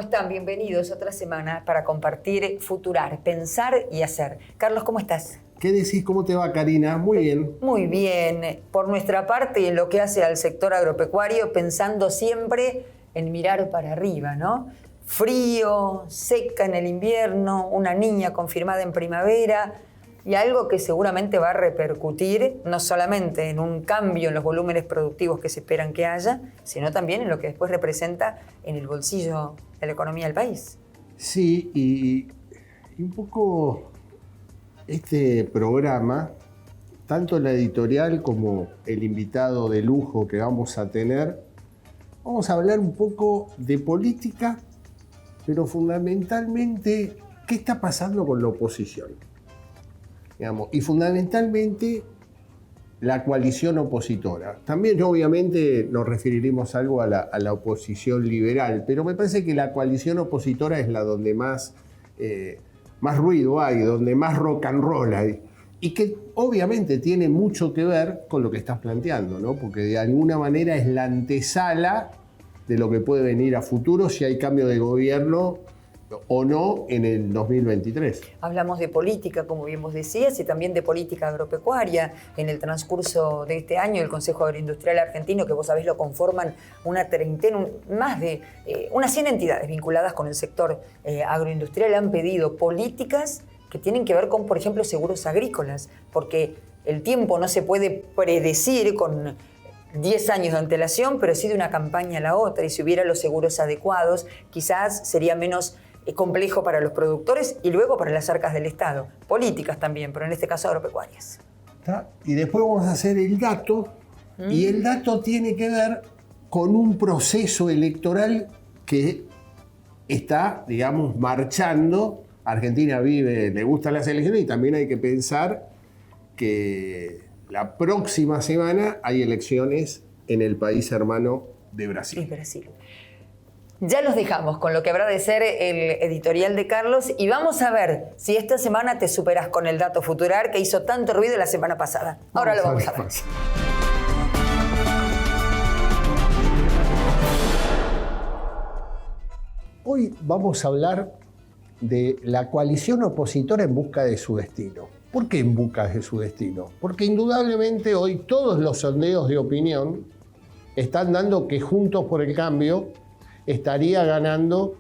están? Bienvenidos otra semana para compartir, futurar, pensar y hacer. Carlos, ¿cómo estás? ¿Qué decís? ¿Cómo te va, Karina? Muy bien. Muy bien. Por nuestra parte, en lo que hace al sector agropecuario, pensando siempre en mirar para arriba, ¿no? Frío, seca en el invierno, una niña confirmada en primavera y algo que seguramente va a repercutir no solamente en un cambio en los volúmenes productivos que se esperan que haya, sino también en lo que después representa en el bolsillo de la economía del país. Sí, y un poco este programa, tanto la editorial como el invitado de lujo que vamos a tener, vamos a hablar un poco de política, pero fundamentalmente qué está pasando con la oposición. Digamos, y fundamentalmente la coalición opositora. También obviamente nos referiremos algo a la oposición liberal, pero me parece que la coalición opositora es la donde más ruido hay, donde más rock and roll hay, y que obviamente tiene mucho que ver con lo que estás planteando, ¿no? Porque de alguna manera es la antesala de lo que puede venir a futuro si hay cambio de gobierno o no en el 2023. Hablamos de política, como bien vos decías, y también de política agropecuaria. En el transcurso de este año, el Consejo Agroindustrial Argentino, que vos sabés lo conforman una treintena, más de unas 100 entidades vinculadas con el sector agroindustrial, han pedido políticas que tienen que ver con, por ejemplo, seguros agrícolas, porque el tiempo no se puede predecir con 10 años de antelación, pero sí de una campaña a la otra, y si hubiera los seguros adecuados, quizás sería menos complejo para los productores y luego para las arcas del Estado. Políticas también, pero en este caso agropecuarias. Y después vamos a hacer el dato, y el dato tiene que ver con un proceso electoral que está, digamos, marchando. Argentina le gustan las elecciones y también hay que pensar que la próxima semana hay elecciones en el país hermano de Brasil. Sí, Brasil. Ya los dejamos con lo que habrá de ser el editorial de Carlos y vamos a ver si esta semana te superas con el dato futurar que hizo tanto ruido la semana pasada. Ahora lo vamos a ver. Hoy vamos a hablar de la coalición opositora en busca de su destino. ¿Por qué en busca de su destino? Porque indudablemente hoy todos los sondeos de opinión están dando que Juntos por el Cambio estaría ganando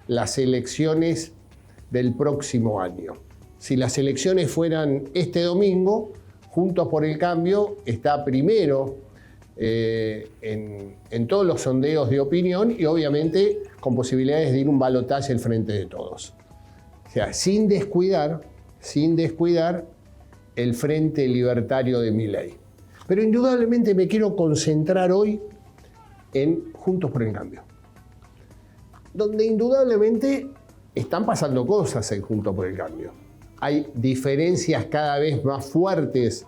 las elecciones del próximo año. Si las elecciones fueran este domingo, Juntos por el Cambio está primero en todos los sondeos de opinión y obviamente con posibilidades de ir un balotaje al frente de todos. O sea, sin descuidar el Frente Libertario de Milei. Pero indudablemente me quiero concentrar hoy en Juntos por el Cambio, donde indudablemente están pasando cosas en Juntos por el Cambio. Hay diferencias cada vez más fuertes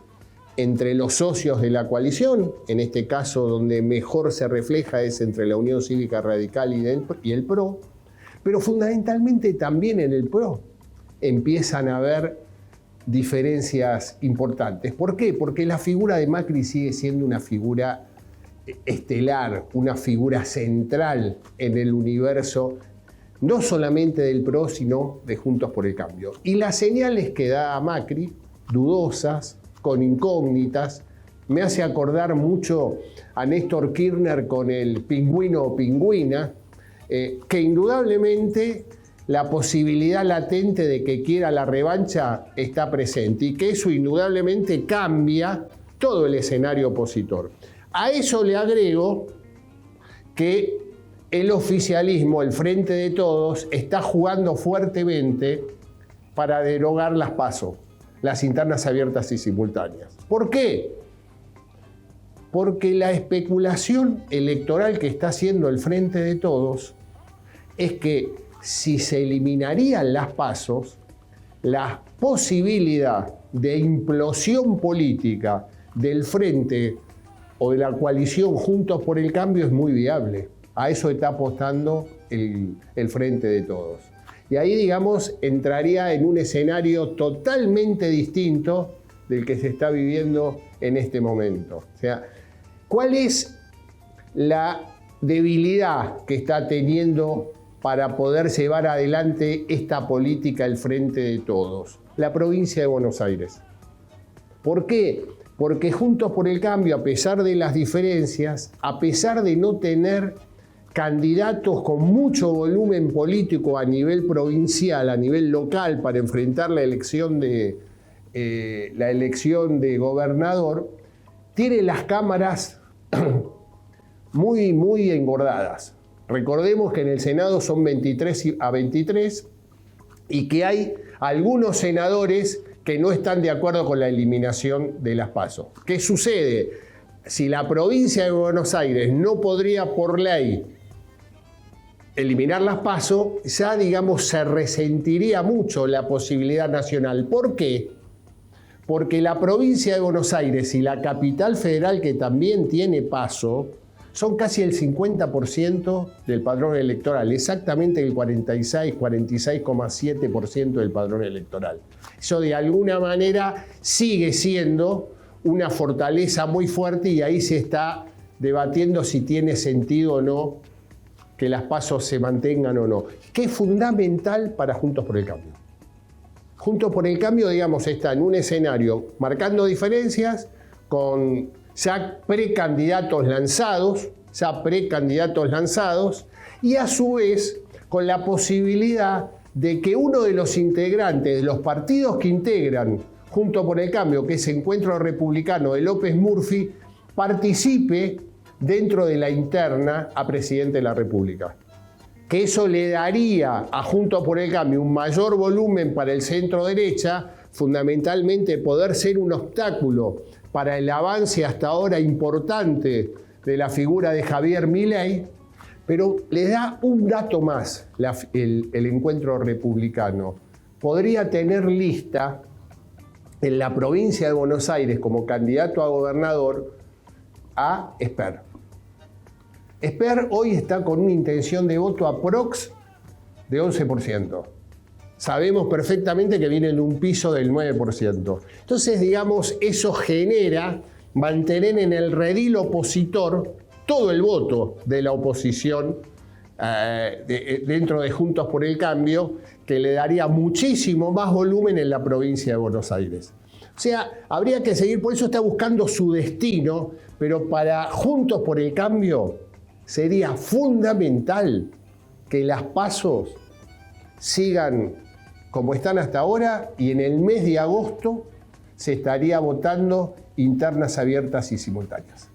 entre los socios de la coalición, en este caso donde mejor se refleja es entre la Unión Cívica Radical y el PRO, pero fundamentalmente también en el PRO empiezan a haber diferencias importantes. ¿Por qué? Porque la figura de Macri sigue siendo una figura estelar, una figura central en el universo, no solamente del PRO, sino de Juntos por el Cambio. Y las señales que da Macri, dudosas, con incógnitas, me hace acordar mucho a Néstor Kirchner con el pingüino o pingüina, que indudablemente la posibilidad latente de que quiera la revancha está presente y que eso indudablemente cambia todo el escenario opositor. A eso le agrego que el oficialismo, el Frente de Todos, está jugando fuertemente para derogar las PASO, las internas abiertas y simultáneas. ¿Por qué? Porque la especulación electoral que está haciendo el Frente de Todos es que si se eliminarían las PASO, la posibilidad de implosión política del Frente o de la coalición Juntos por el Cambio es muy viable. A eso está apostando el Frente de Todos. Y ahí, digamos, entraría en un escenario totalmente distinto del que se está viviendo en este momento. O sea, ¿cuál es la debilidad que está teniendo para poder llevar adelante esta política al frente de todos? La provincia de Buenos Aires. ¿Por qué? Porque Juntos por el Cambio, a pesar de las diferencias, a pesar de no tener candidatos con mucho volumen político a nivel provincial, a nivel local, para enfrentar la elección de gobernador, tiene las cámaras muy engordadas. Recordemos que en el Senado son 23 a 23 y que hay algunos senadores que no están de acuerdo con la eliminación de las PASO. ¿Qué sucede? Si la provincia de Buenos Aires no podría por ley eliminar las PASO, ya digamos se resentiría mucho la posibilidad nacional. ¿Por qué? Porque la provincia de Buenos Aires y la capital federal, que también tiene PASO, son casi el 50% del padrón electoral, exactamente el 46,7% del padrón electoral. Eso de alguna manera sigue siendo una fortaleza muy fuerte y ahí se está debatiendo si tiene sentido o no que las PASO se mantengan o no, que es fundamental para Juntos por el Cambio. Juntos por el Cambio, digamos, está en un escenario marcando diferencias con ya precandidatos lanzados y a su vez con la posibilidad de que uno de los integrantes de los partidos que integran Juntos por el Cambio, que es Encuentro Republicano de López Murphy, participe dentro de la interna a presidente de la República. Que eso le daría a Juntos por el Cambio un mayor volumen para el centro derecha, fundamentalmente poder ser un obstáculo para el avance hasta ahora importante de la figura de Javier Milei, pero le da un dato más el Encuentro Republicano. Podría tener lista en la provincia de Buenos Aires como candidato a gobernador a Esper. Esper hoy está con una intención de voto aprox de 11%. Sabemos perfectamente que viene en un piso del 9%. Entonces, digamos, eso genera mantener en el redil opositor todo el voto de la oposición dentro de Juntos por el Cambio, que le daría muchísimo más volumen en la provincia de Buenos Aires. O sea, habría que seguir, por eso está buscando su destino, pero para Juntos por el Cambio sería fundamental que las PASO sigan como están hasta ahora y en el mes de agosto se estaría votando internas abiertas y simultáneas.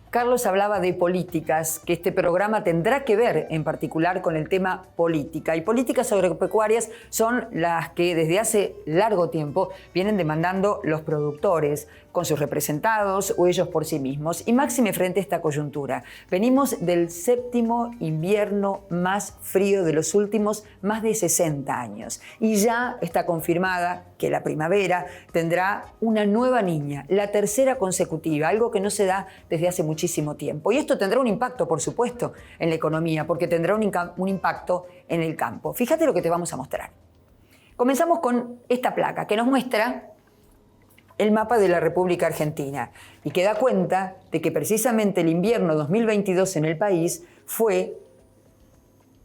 Carlos hablaba de políticas, que este programa tendrá que ver en particular con el tema política. Y políticas agropecuarias son las que desde hace largo tiempo vienen demandando los productores, con sus representados o ellos por sí mismos. Y máxime frente a esta coyuntura. Venimos del 7º invierno más frío de los últimos más de 60 años. Y ya está confirmada que la primavera tendrá una nueva niña, la tercera consecutiva, algo que no se da desde hace muchísimo tiempo. Y esto tendrá un impacto, por supuesto, en la economía, porque tendrá un impacto en el campo. Fíjate lo que te vamos a mostrar. Comenzamos con esta placa que nos muestra el mapa de la República Argentina y que da cuenta de que precisamente el invierno 2022 en el país fue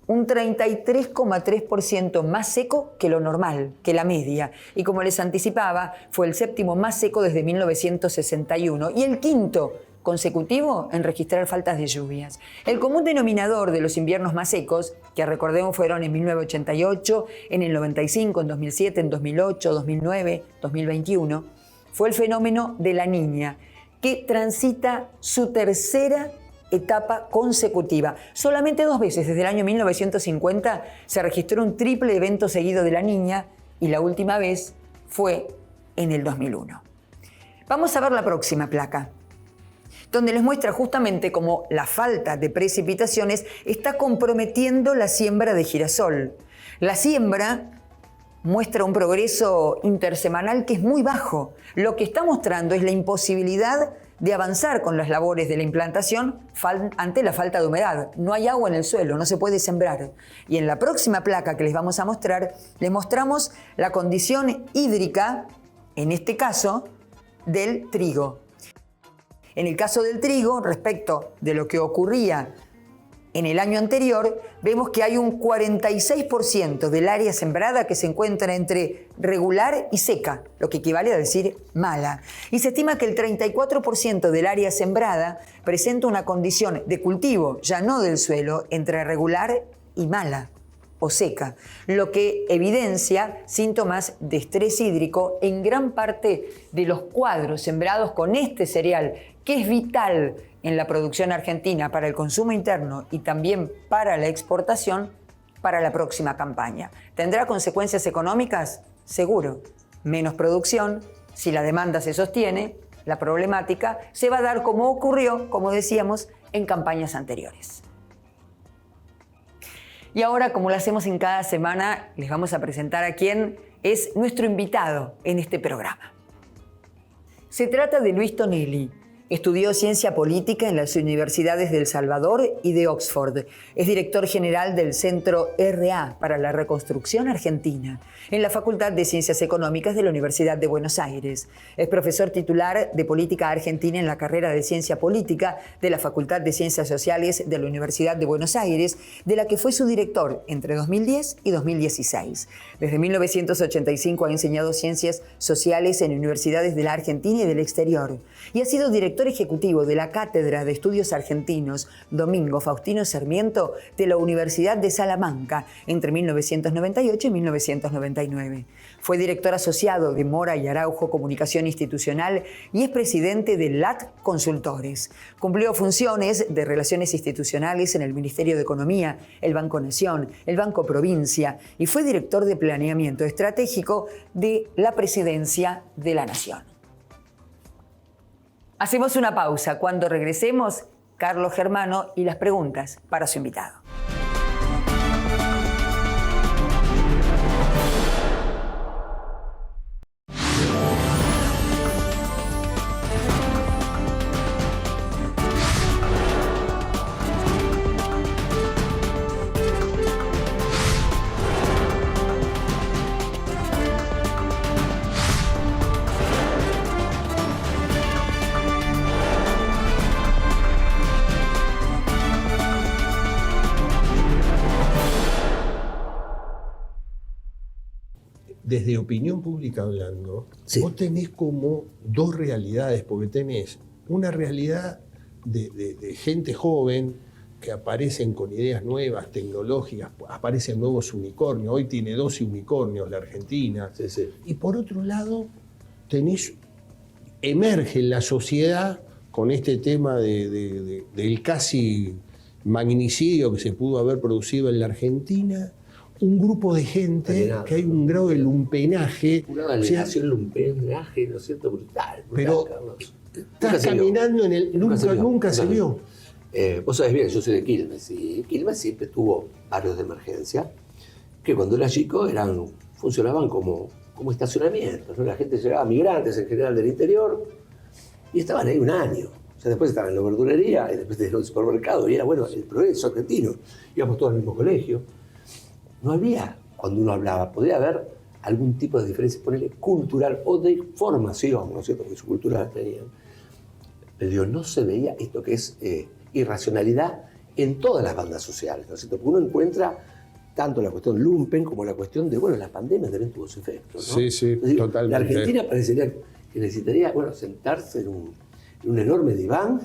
un 33,3% más seco que lo normal, que la media. Y como les anticipaba, fue el 7º más seco desde 1961 y el 5º consecutivo en registrar faltas de lluvias. El común denominador de los inviernos más secos, que recordemos fueron en 1988, en el 95, en 2007, en 2008, 2009, 2021, fue el fenómeno de la Niña, que transita su tercera etapa consecutiva. Solamente 2 veces desde el año 1950 se registró un triple evento seguido de la Niña y la última vez fue en el 2001. Vamos a ver la próxima placa, donde les muestra justamente cómo la falta de precipitaciones está comprometiendo la siembra de girasol. La siembra muestra un progreso intersemanal que es muy bajo. Lo que está mostrando es la imposibilidad de avanzar con las labores de la implantación ante la falta de humedad. No hay agua en el suelo, no se puede sembrar. Y en la próxima placa que les vamos a mostrar, les mostramos la condición hídrica, en este caso, del trigo. En el caso del trigo, respecto de lo que ocurría en el año anterior, vemos que hay un 46% del área sembrada que se encuentra entre regular y seca, lo que equivale a decir mala. Y se estima que el 34% del área sembrada presenta una condición de cultivo, ya no del suelo, entre regular y mala o seca, lo que evidencia síntomas de estrés hídrico en gran parte de los cuadros sembrados con este cereal, que es vital en la producción argentina para el consumo interno y también para la exportación para la próxima campaña. ¿Tendrá consecuencias económicas? Seguro. Menos producción, si la demanda se sostiene, la problemática se va a dar como ocurrió, como decíamos, en campañas anteriores. Y ahora, como lo hacemos en cada semana, les vamos a presentar a quién es nuestro invitado en este programa. Se trata de Luis Tonelli. Estudió Ciencia Política en las universidades de El Salvador y de Oxford. Es director general del Centro RA para la Reconstrucción Argentina en la Facultad de Ciencias Económicas de la Universidad de Buenos Aires. Es profesor titular de Política Argentina en la carrera de Ciencia Política de la Facultad de Ciencias Sociales de la Universidad de Buenos Aires, de la que fue su director entre 2010 y 2016. Desde 1985 ha enseñado Ciencias Sociales en universidades de la Argentina y del exterior y ha sido director ejecutivo de la Cátedra de Estudios Argentinos Domingo Faustino Sarmiento de la Universidad de Salamanca entre 1998 y 1999. Fue director asociado de Mora y Araujo Comunicación Institucional y es presidente de LAT Consultores. Cumplió funciones de relaciones institucionales en el Ministerio de Economía, el Banco Nación, el Banco Provincia y fue director de Planeamiento Estratégico de la Presidencia de la Nación. Hacemos una pausa. Cuando regresemos, Carlos Germano y las preguntas para su invitado. Desde opinión pública hablando, Sí. vos tenés como dos realidades, porque tenés una realidad de gente joven que aparecen con ideas nuevas, tecnológicas, aparecen nuevos unicornios, hoy tiene 12 unicornios la Argentina, Sí, sí. y por otro lado emerge en la sociedad con este tema del casi magnicidio que se pudo haber producido en la Argentina, un grupo de gente Alienado, que hay un grado de lumpenaje. Una o sea, alienación, lumpenaje, ¿no es cierto? Brutal, Pero Carlos. estás caminando en el... Nunca se vio. Vos sabés bien, yo soy de Quilmes y Quilmes siempre tuvo áreas de emergencia que cuando era chico funcionaban como estacionamientos, ¿no? La gente llegaba, migrantes en general del interior, y estaban ahí un año. O sea, después estaban en la verdulería y después en el supermercado, y era, bueno, el progreso argentino. Íbamos todos al mismo colegio. No había, cuando uno hablaba, podría haber algún tipo de diferencia, ponerle cultural o de formación, ¿no es cierto? Porque su cultura la tenían. Pero digo, no se veía esto que es irracionalidad en todas las bandas sociales, ¿no es cierto? Porque uno encuentra tanto la cuestión lumpen como la cuestión de, bueno, la pandemia también tuvo su efecto, ¿no? Sí, sí, Digo, totalmente. La Argentina parecería que necesitaría, bueno, sentarse en un enorme diván,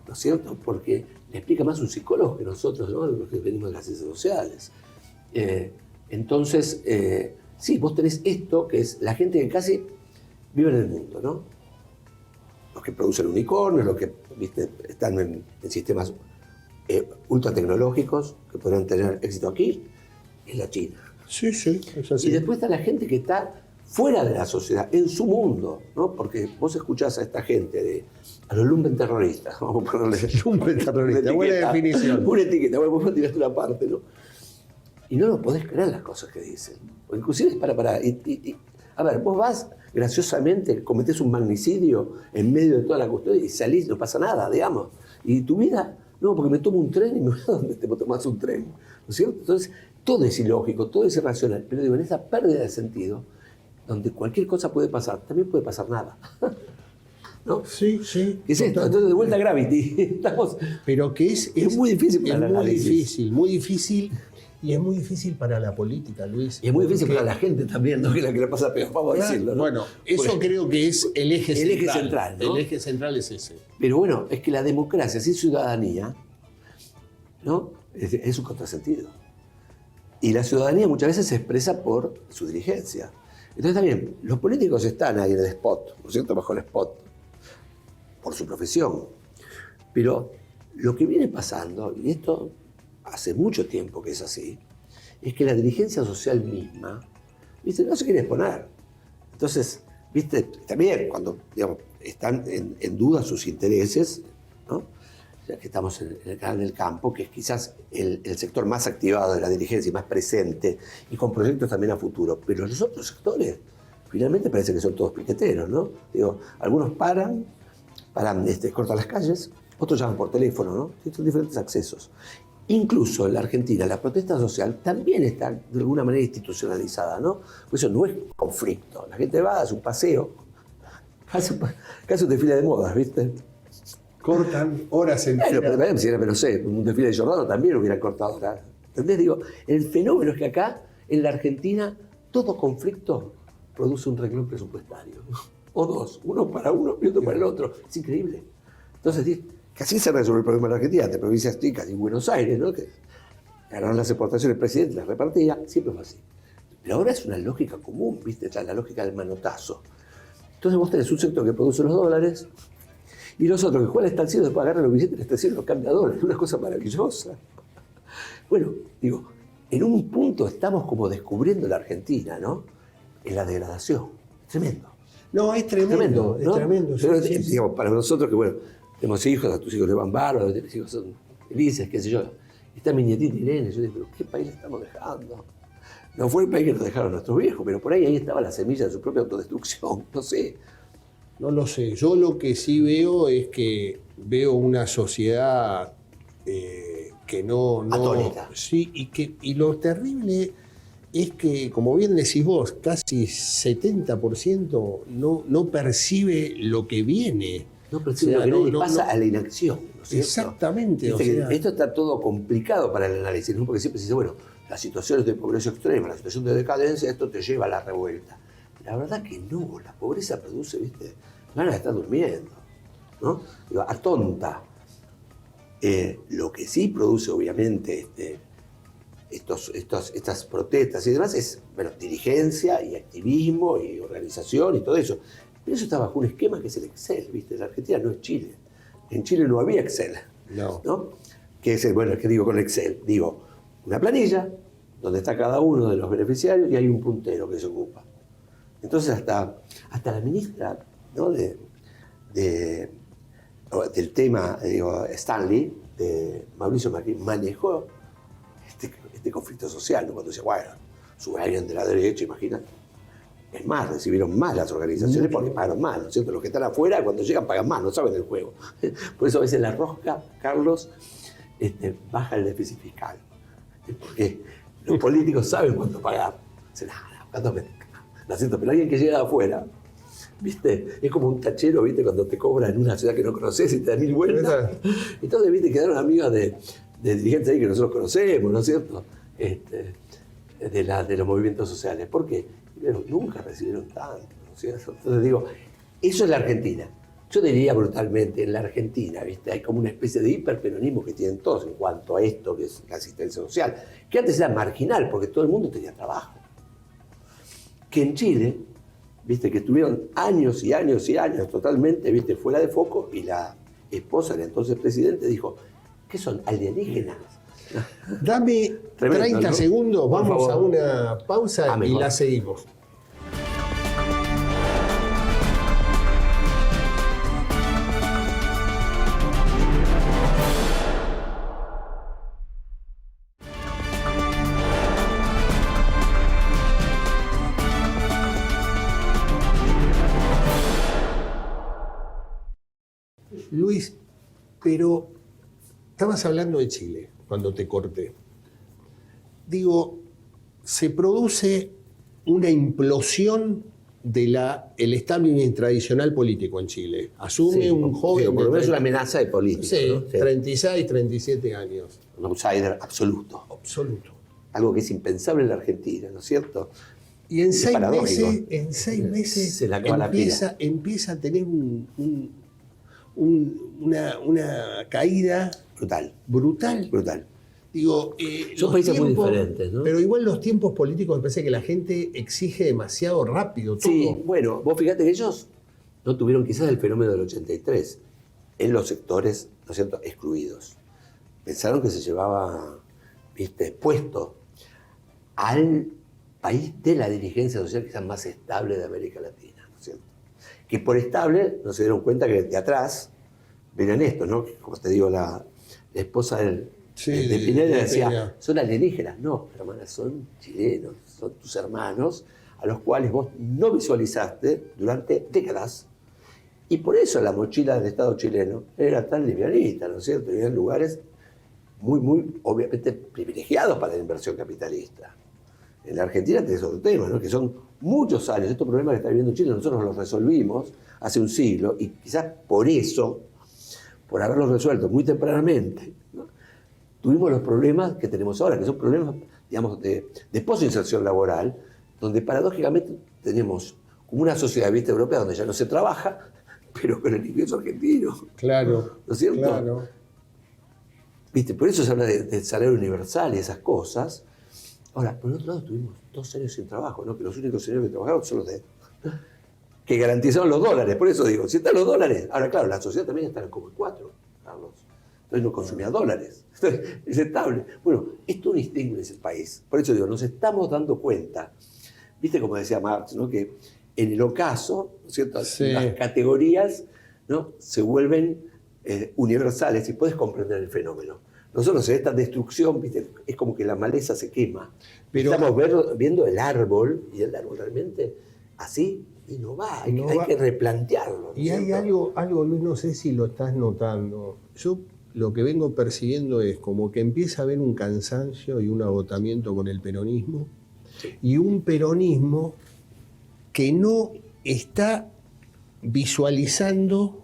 ¿no es cierto? Porque le explica más un psicólogo que nosotros, ¿no? Los que venimos de las ciencias sociales. Entonces, sí, vos tenés esto, que es la gente que casi vive en el mundo, ¿no? Los que producen unicornios, los que, ¿viste?, están en sistemas ultra tecnológicos que podrán tener éxito aquí, es la China. Sí, es así. Y después está la gente que está fuera de la sociedad, en su mundo, ¿no? Porque vos escuchás a esta gente, a los lumpenterroristas, vamos a ponerle Lumpenterrorista, buena definición. Una etiqueta, bueno, vos tiraste una parte, ¿no? Y no lo podés creer las cosas que dicen. O inclusive es para. A ver, vos vas graciosamente, cometés un magnicidio en medio de toda la cuestión y salís, no pasa nada, digamos. Y tu vida, no, porque me tomo un tren y me voy a donde te tomás un tren, ¿no es cierto? Entonces, todo es ilógico, todo es irracional. Pero digo, en esa pérdida de sentido, donde cualquier cosa puede pasar, también puede pasar nada. ¿no? Sí. ¿Qué es esto? Entonces, de vuelta a Gravity. Estamos... Pero que es muy difícil para el análisis. Muy difícil. Y es muy difícil para la política, Luis. Y es muy difícil para la gente también, ¿no? Que es la que le pasa peor, vamos a decirlo, ¿no? Bueno, eso creo que es el eje central. El eje central, ¿no? El eje central es ese. Pero bueno, es que la democracia sin ciudadanía, ¿no? Es un contrasentido. Y la ciudadanía muchas veces se expresa por su dirigencia. Entonces también, los políticos están ahí en el spot, ¿no es cierto? Bajo el spot, por su profesión. Pero lo que viene pasando, y esto hace mucho tiempo que es así, es que la dirigencia social misma, ¿viste? No se quiere exponer. Entonces, ¿viste? También cuando, digamos, están en duda sus intereses, ¿no? Ya que estamos en el canal del campo, que es quizás el sector más activado de la dirigencia y más presente, y con proyectos también a futuro. Pero los otros sectores, finalmente parece que son todos piqueteros, ¿no? Digo, algunos paran, cortan las calles, otros llaman por teléfono, ¿no? Son diferentes accesos. Incluso en la Argentina, la protesta social también está de alguna manera institucionalizada, ¿no? Por eso no es conflicto. La gente va, hace un paseo, hace un desfile de modas, ¿viste? Cortan horas enteras. Pero si era, no sé, un desfile de Giordano también hubieran cortado horas. ¿Entendés? Digo, el fenómeno es que acá, en la Argentina, todo conflicto produce un renglón presupuestario. O dos, uno para uno y otro para el otro. Es increíble. Entonces, que así se resuelve el problema de la Argentina, de provincias chicas y Buenos Aires, ¿no? Que ganaron las exportaciones, el presidente las repartía, siempre fue así. Pero ahora es una lógica común, ¿viste? La lógica del manotazo. Entonces vos tenés un sector que produce los dólares y los otros que juegan al estanciero, después agarran los billetes, les los cambiadores, es una cosa maravillosa. Bueno, digo, en un punto estamos como descubriendo la Argentina, ¿no? En la degradación. Tremendo. No, es tremendo, ¿no? Es tremendo. Pero, Sí. digamos, para nosotros que, bueno, tenemos hijos, a tus hijos les van bárbaros, tus hijos son felices, qué sé yo. Está mi nietita Irene, yo digo, pero ¿qué país le estamos dejando? No fue el país que nos dejaron nuestros viejos, pero por ahí estaba la semilla de su propia autodestrucción, no sé. No lo sé. Yo lo que sí veo es que veo una sociedad que no... Atónita. Sí, y lo terrible es que, como bien decís vos, casi 70% no percibe lo que viene. No percibe lo que viene y pasa a la inacción, ¿no es cierto? Exactamente. Esto está todo complicado para el análisis, ¿no? Porque siempre se dice, bueno, las situaciones de pobreza extrema, la situación de decadencia, esto te lleva a la revuelta. La verdad que no, la pobreza produce, ¿viste? Ganas de estar durmiendo, ¿no? Digo, atonta. Lo que sí produce, obviamente, estas protestas y demás es, bueno, dirigencia y activismo y organización y todo eso. Pero eso está bajo un esquema que es el Excel, ¿viste? La Argentina no es Chile. En Chile no había Excel, ¿no? Que es, bueno, ¿qué digo con Excel? Digo, una planilla donde está cada uno de los beneficiarios y hay un puntero que se ocupa. Entonces hasta la ministra, ¿no? del tema, digo, Stanley, de Mauricio Macri, manejó este conflicto social, ¿no? Cuando decía, bueno, sube alguien de la derecha, imagínate. Es más, recibieron más las organizaciones porque pagaron más, ¿no es cierto? Los que están afuera, cuando llegan, pagan más, no saben del juego. Por eso a veces la rosca, Carlos, baja el déficit fiscal. Porque los políticos saben cuánto pagar. Dicen, ¿no es cierto? Pero alguien que llega de afuera, ¿viste? Es como un tachero, ¿viste? Cuando te cobran en una ciudad que no conoces y te da 1000 vueltas. Entonces, ¿viste? Quedaron amigos de dirigentes ahí que nosotros conocemos, ¿no es cierto? De los movimientos sociales. ¿Por qué? Pero nunca recibieron tanto, ¿no es cierto? Entonces digo, eso es la Argentina. Yo diría brutalmente, en la Argentina, ¿viste? Hay como una especie de hiperperonismo que tienen todos en cuanto a esto que es la asistencia social, que antes era marginal porque todo el mundo tenía trabajo. Que en Chile, ¿viste? Que estuvieron años y años y años totalmente, ¿viste? Fuera de foco, y la esposa del entonces presidente dijo, ¿qué son? ¿Alienígenas? Dame Tremendo, 30 ¿no? segundos, Por vamos favor. a una pausa y Mejor. la seguimos. Luis, pero estabas hablando de Chile cuando te corté. Digo, se produce una implosión el establishment tradicional político en Chile. Asume un joven... Sí, por lo menos una amenaza de política. Sí, ¿no? 36, 37 años. Un outsider absoluto. Absoluto. Algo que es impensable en la Argentina, ¿no es cierto? Y en Es 6 paradójico. meses, Se le acaba la pila. empieza a tener una caída Brutal. brutal. Digo, Son los países muy tiempos, diferentes, ¿no? Pero igual los tiempos políticos me parece que la gente exige demasiado rápido todo. Sí, bueno, vos fíjate que ellos no tuvieron quizás el fenómeno del 83 en los sectores, ¿no es cierto?, excluidos. Pensaron que se llevaba, puesto al país de la dirigencia social quizás más estable de América Latina, ¿no es cierto? Que por estable no se dieron cuenta que de atrás venían estos, ¿no? Como te digo, la esposa de Pineda decía, Peña. son alienígenas. No, hermana, son chilenos, son tus hermanos, a los cuales vos no visualizaste durante décadas. Y por eso la mochila del Estado chileno era tan livianita, ¿no es cierto? Y en lugares muy, muy, obviamente, privilegiados para la inversión capitalista. En la Argentina tenés otro tema, ¿no? Que son muchos años. Estos problemas que está viviendo Chile nosotros los resolvimos hace un siglo y quizás por eso, por haberlos resuelto muy tempranamente, ¿no?, tuvimos los problemas que tenemos ahora, que son problemas, digamos, de posinserción laboral, donde paradójicamente tenemos como una sociedad, europea, donde ya no se trabaja, pero con el ingreso argentino. Claro. ¿No es cierto? Claro. Por eso se habla de salario universal y esas cosas. Ahora, por otro lado, tuvimos 2 años sin trabajo, ¿no? Que los únicos señores que trabajaron son los que garantizaron los dólares. Por eso digo, si están los dólares, ahora claro, la sociedad también está como en 4, Carlos. Entonces no consumía dólares. Entonces, es estable. Bueno, esto no distingue ese país. Por eso digo, nos estamos dando cuenta, viste como decía Marx, ¿no?, que en el ocaso, ¿no es cierto?, Sí. las categorías, ¿no?, se vuelven universales y puedes comprender el fenómeno. Nosotros en esta destrucción, ¿viste?, es como que la maleza se quema. Pero- Estamos viendo el árbol, y el árbol realmente así y no va. Hay que replantearlo. ¿no Y es hay cierto? algo, Luis, no sé si lo estás notando. Yo lo que vengo percibiendo es como que empieza a haber un cansancio y un agotamiento con el peronismo, y un peronismo que no está visualizando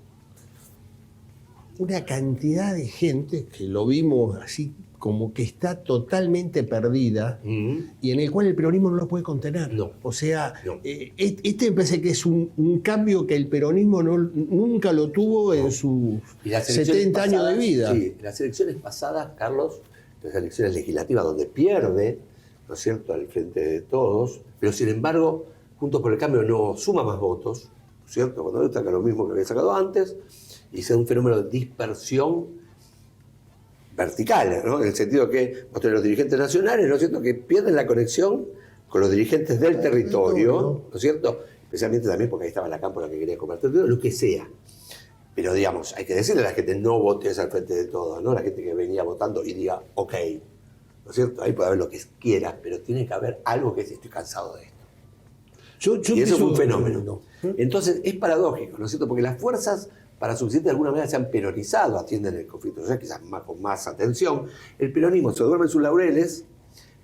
una cantidad de gente, que lo vimos así como que está totalmente perdida, y en el cual el peronismo no lo puede contener. No. O sea, No. este me parece que es un cambio que el peronismo nunca lo tuvo en sus Y las elecciones 70 años de pasadas, vida. Sí, las elecciones pasadas, Carlos, las elecciones legislativas donde pierde, ¿no es cierto?, al frente de todos, pero sin embargo, Juntos por el Cambio no suma más votos, ¿no es cierto?, cuando saca lo mismo que había sacado antes, y se da un fenómeno de dispersión vertical, ¿no?, en el sentido que vos tenés los dirigentes nacionales, ¿no es cierto?, que pierden la conexión con los dirigentes del territorio, ¿no es cierto?, especialmente también porque ahí estaba la cámpora que quería comer territorio, lo que sea. Pero digamos, hay que decirle a la gente, no votes al frente de todo, ¿no? La gente que venía votando y diga, ok, ¿no es cierto? Ahí puede haber lo que quieras, pero tiene que haber algo que estoy cansado de esto. Y eso fue un fenómeno. Entonces, es paradójico, ¿no es cierto? Porque las fuerzas para subsistir de alguna manera se han peronizado, atienden el conflicto social, quizás con más atención. El peronismo se duerme en sus laureles,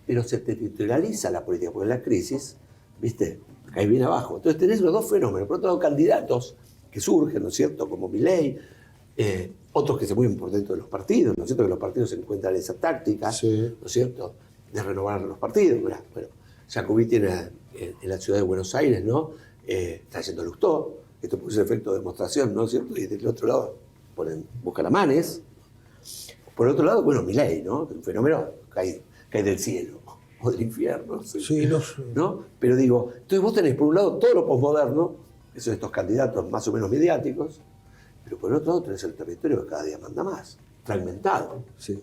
pero se territorializa la política, porque la crisis, ¿viste?, cae bien abajo. Entonces tenés los dos fenómenos. Por otro lado, candidatos que surgen, ¿no es cierto?, como Milei, otros que se mueven por dentro de los partidos, ¿no es cierto?, que los partidos se encuentran en esa táctica, Sí. ¿no es cierto?, de renovar los partidos. Mirá, bueno, Jacobí tiene en la ciudad de Buenos Aires, ¿no?, está yendo a Lustó, esto puede ser efecto de demostración, ¿no es cierto?, y del otro lado buscan a Manes. Por otro lado, bueno, Milei, ¿no?, un fenómeno cae del cielo o del infierno, Sí, no sé. ¿no? Pero digo, entonces vos tenés por un lado todo lo posmoderno, que son estos candidatos más o menos mediáticos, pero por otro lado tenés el territorio que cada día manda más, fragmentado. Sí.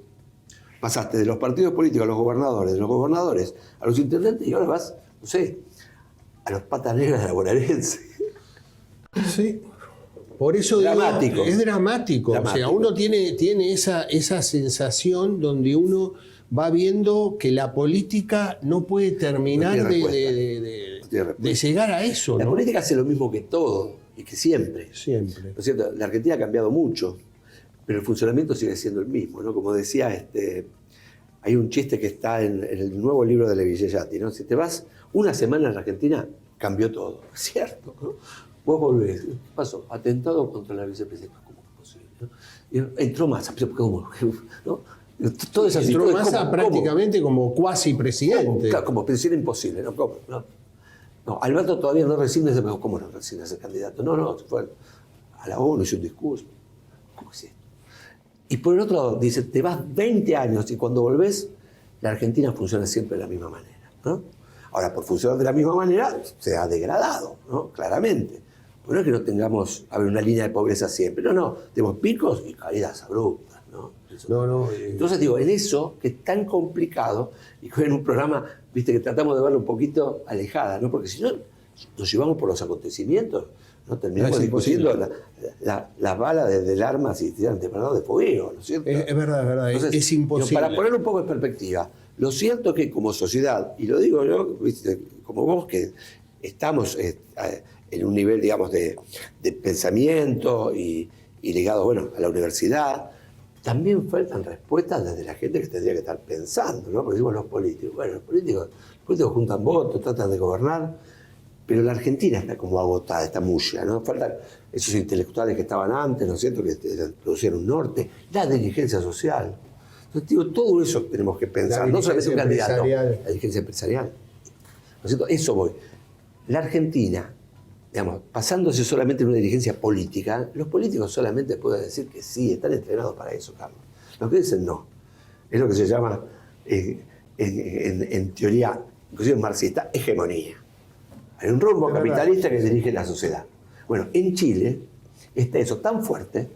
Pasaste de los partidos políticos a los gobernadores, de los gobernadores a los intendentes, y ahora vas, no sé, a los patas negras de la bonaerense. Sí. Por eso digo, Dramático. es dramático. O sea, Dramático. uno tiene esa sensación donde uno va viendo que la política no puede terminar No tiene de respuesta. llegar a eso, La ¿no? política hace lo mismo que todo y que siempre. Siempre. ¿No es cierto? La Argentina ha cambiado mucho, pero el funcionamiento sigue siendo el mismo, ¿no? Como decía, hay un chiste que está en el nuevo libro de Levi Yeyati, ¿no? Si te vas una semana en la Argentina, cambió todo. Es cierto, ¿no? Vos volvés, ¿qué pasó? Atentado contra la vicepresidenta. ¿Cómo es posible? ¿No? Y entró Massa, ¿cómo? ¿No? Toda esa Entró situación, Massa prácticamente como cuasi presidente. Claro, como presidente imposible, ¿no? ¿Cómo? No, Alberto todavía no resigna ese, ¿cómo no resigna ese candidato? No, se fue a la ONU, hizo un discurso. ¿Cómo es esto? Y por el otro lado, dice, te vas 20 años y cuando volvés, la Argentina funciona siempre de la misma manera, ¿no? Ahora, por funcionar de la misma manera, se ha degradado, ¿no? Claramente. Pues no es que no tengamos, una línea de pobreza siempre. No, tenemos picos y caídas abruptas, ¿no? Entonces digo, en eso, que es tan complicado, y que en un programa, viste, que tratamos de verlo un poquito alejada, ¿no? Porque si no, nos llevamos por los acontecimientos, ¿no? Terminamos discutiendo las balas del arma si tiran de verdad de fuego, ¿no es cierto? Es verdad, Entonces, es imposible. Para poner un poco en perspectiva, lo cierto es que como sociedad, y lo digo yo, ¿viste? Como vos, que estamos en un nivel, digamos, de pensamiento y ligado, bueno, a la universidad, también faltan respuestas desde la gente que tendría que estar pensando, ¿no? Porque decimos los políticos. Bueno, los políticos juntan votos, tratan de gobernar, pero la Argentina está como agotada, está mulla, ¿no? Faltan esos intelectuales que estaban antes, ¿no es cierto?, que producían un norte, la dirigencia social. Entonces, digo, todo eso tenemos que pensar, no solamente un candidato, la dirigencia empresarial. ¿No es cierto? Eso voy. La Argentina, digamos, pasándose solamente en una dirigencia política, los políticos solamente pueden decir que sí, están entrenados para eso, Carlos. Los que dicen no. Es lo que se llama, en teoría, inclusive marxista, hegemonía. Hay un rumbo capitalista que dirige la sociedad. Bueno, en Chile está eso tan fuerte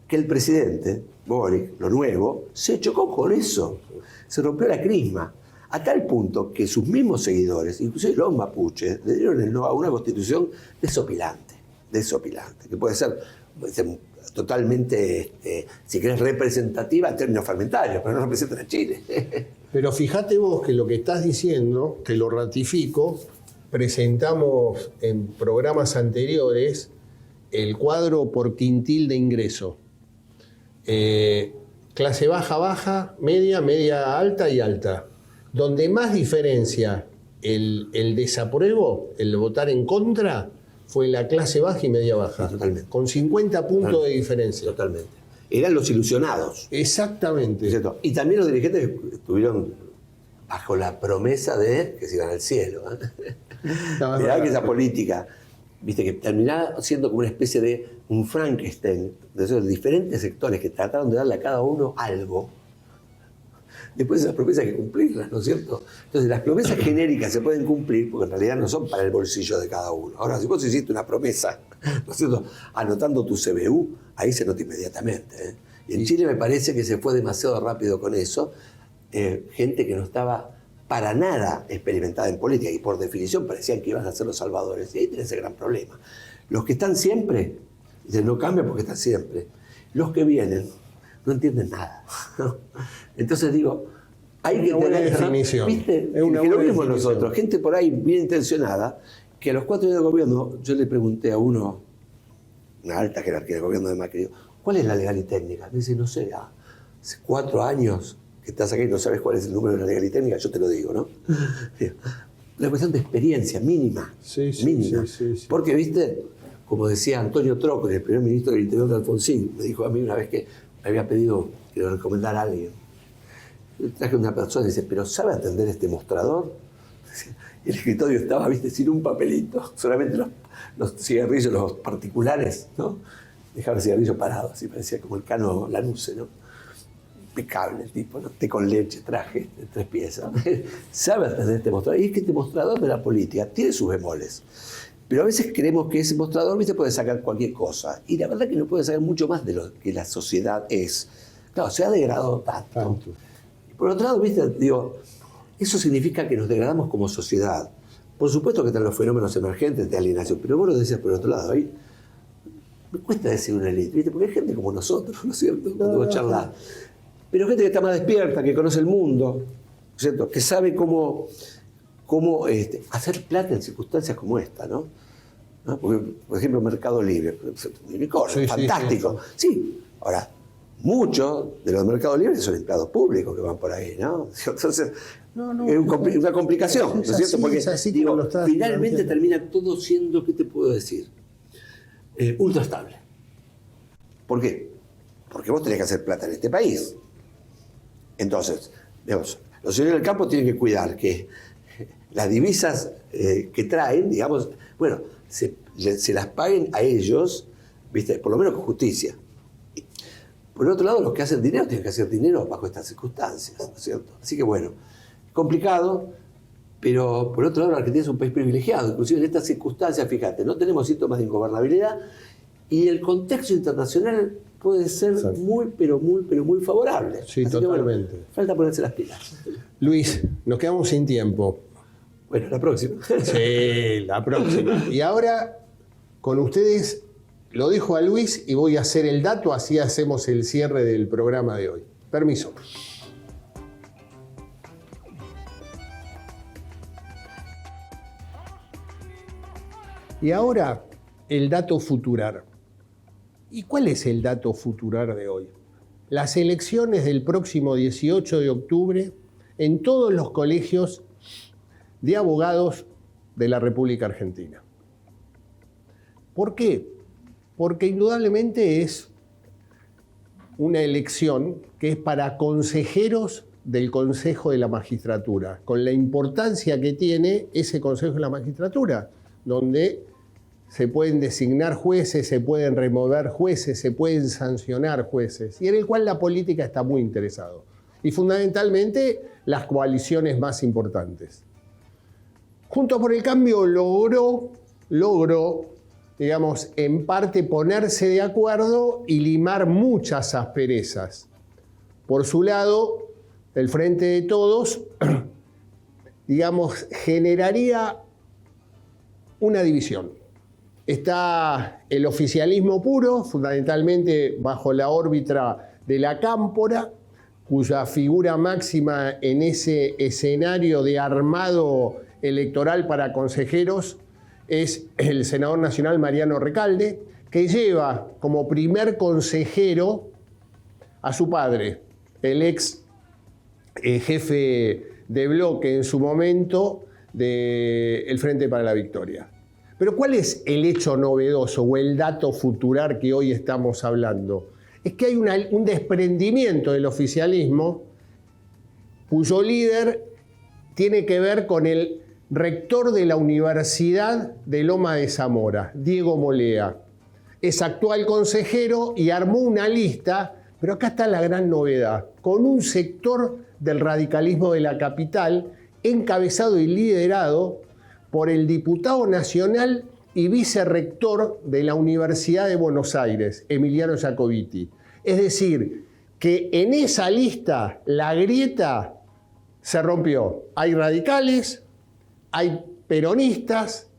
que el presidente, Boric, lo nuevo, se chocó con eso. Se rompió la crisma. A tal punto que sus mismos seguidores, inclusive los mapuches, le dieron el no a una constitución desopilante, que puede ser totalmente, si querés, representativa en términos fragmentarios, pero no representa a Chile. Pero fíjate vos que lo que estás diciendo, que lo ratifico, presentamos en programas anteriores el cuadro por quintil de ingreso. Clase baja, media alta y alta. Donde más diferencia el desapruebo, el votar en contra, fue en la clase baja y media baja. Totalmente. Con 50 puntos de diferencia. Totalmente. Eran los ilusionados. Exactamente. ¿Cierto? Y también los dirigentes que estuvieron bajo la promesa de que se iban al cielo. Mirá que esa política, viste, que terminaba siendo como una especie de un Frankenstein de esos diferentes sectores que trataron de darle a cada uno algo. Después esas promesas hay que cumplirlas, ¿no es cierto? Entonces las promesas genéricas se pueden cumplir porque en realidad no son para el bolsillo de cada uno. Ahora, si vos hiciste una promesa, ¿no es cierto?, anotando tu CBU, ahí se nota inmediatamente, ¿eh? Y en Chile me parece que se fue demasiado rápido con eso. Gente que no estaba para nada experimentada en política y por definición parecían que iban a ser los salvadores. Y ahí tenés el gran problema. Los que están siempre, no cambian porque están siempre. Los que vienen no entienden nada, ¿no? Entonces digo, hay que tener definición. ¿Viste? Es una que lo mismo definición. nosotros, gente por ahí bien intencionada, que a los 4 años de gobierno, yo le pregunté a uno, una alta jerarquía del gobierno de Macri, digo, ¿cuál es la legal y técnica? Me dice, no sé, hace 4 años que estás aquí y no sabes cuál es el número de la legal y técnica, yo te lo digo, ¿no? La cuestión de experiencia mínima. Mínima. Sí. Porque, viste, como decía Antonio Troco, el primer ministro del Interior de Alfonsín, me dijo a mí una vez que me había pedido que le recomendara a alguien. Yo traje a una persona y dice, ¿pero sabe atender este mostrador? Y el escritorio estaba, viste, sin un papelito, solamente los cigarrillos, los particulares, ¿no? Dejaba el cigarrillo parado, así parecía como el Cano Lanusse, ¿no? Impecable el tipo, ¿no? Té con leche, traje de 3 piezas. Sabe atender este mostrador. Y es que este mostrador de la política tiene sus bemoles. Pero a veces creemos que ese mostrador, viste, puede sacar cualquier cosa. Y la verdad que no puede sacar mucho más de lo que la sociedad es. Claro, se ha degradado tanto. Y por otro lado, viste, digo, eso significa que nos degradamos como sociedad. Por supuesto que están los fenómenos emergentes de alienación, pero vos lo decías por otro lado. Ahí me cuesta decir una élite, ¿viste? Porque hay gente como nosotros, ¿no es cierto? Cuando vos charlás. Pero gente que está más despierta, que conoce el mundo, ¿no es cierto? Que sabe cómo hacer plata en circunstancias como esta, ¿no? Porque, por ejemplo, Mercado Libre, unicornio, fantástico. Sí. Ahora, muchos de los mercados libres son empleados públicos que van por ahí, ¿no? Entonces, es una complicación, ¿no es cierto? Porque digo, finalmente termina todo siendo, ¿qué te puedo decir? Ultra estable. ¿Por qué? Porque vos tenés que hacer plata en este país. Entonces, digamos, los señores del campo tienen que cuidar que las divisas que traen, digamos, bueno, se las paguen a ellos, ¿viste? Por lo menos con justicia. Por el otro lado, los que hacen dinero tienen que hacer dinero bajo estas circunstancias, ¿no es cierto? Así que bueno, complicado, pero por otro lado, la Argentina es un país privilegiado. Inclusive en estas circunstancias, fíjate, no tenemos síntomas de ingobernabilidad y el contexto internacional puede ser muy, pero muy favorable. Sí, así totalmente. Que, bueno, falta ponerse las pilas. Luis, nos quedamos sin tiempo. Bueno, la próxima. Sí, la próxima. Y ahora, con ustedes, lo dejo a Luis y voy a hacer el dato, así hacemos el cierre del programa de hoy. Permiso. Y ahora, el dato futurar. ¿Y cuál es el dato futurar de hoy? Las elecciones del próximo 18 de octubre en todos los colegios de abogados de la República Argentina. ¿Por qué? Porque indudablemente es una elección que es para consejeros del Consejo de la Magistratura, con la importancia que tiene ese Consejo de la Magistratura, donde se pueden designar jueces, se pueden remover jueces, se pueden sancionar jueces, y en el cual la política está muy interesado. Y fundamentalmente las coaliciones más importantes. Juntos por el Cambio logró, digamos, en parte ponerse de acuerdo y limar muchas asperezas. Por su lado, el Frente de Todos, digamos, generaría una división. Está el oficialismo puro, fundamentalmente bajo la órbita de la Cámpora, cuya figura máxima en ese escenario de armado electoral para consejeros es el senador nacional Mariano Recalde, que lleva como primer consejero a su padre, el ex jefe de bloque en su momento del Frente para la Victoria. Pero ¿cuál es el hecho novedoso o el dato futurar que hoy estamos hablando? Es que hay un desprendimiento del oficialismo cuyo líder tiene que ver con el rector de la Universidad de Loma de Zamora, Diego Molea. Es actual consejero y armó una lista, pero acá está la gran novedad, con un sector del radicalismo de la capital encabezado y liderado por el diputado nacional y vicerrector de la Universidad de Buenos Aires, Emiliano Jacobiti. Es decir, que en esa lista la grieta se rompió. Hay radicales, hay peronistas,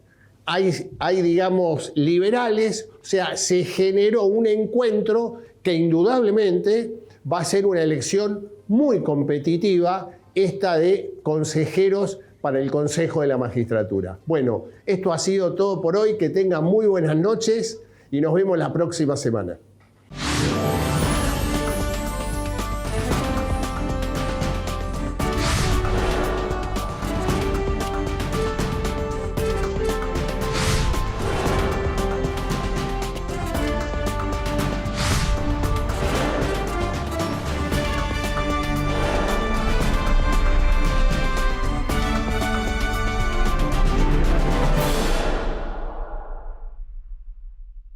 hay digamos, liberales, o sea, se generó un encuentro que indudablemente va a ser una elección muy competitiva, esta de consejeros para el Consejo de la Magistratura. Bueno, esto ha sido todo por hoy, que tengan muy buenas noches y nos vemos la próxima semana.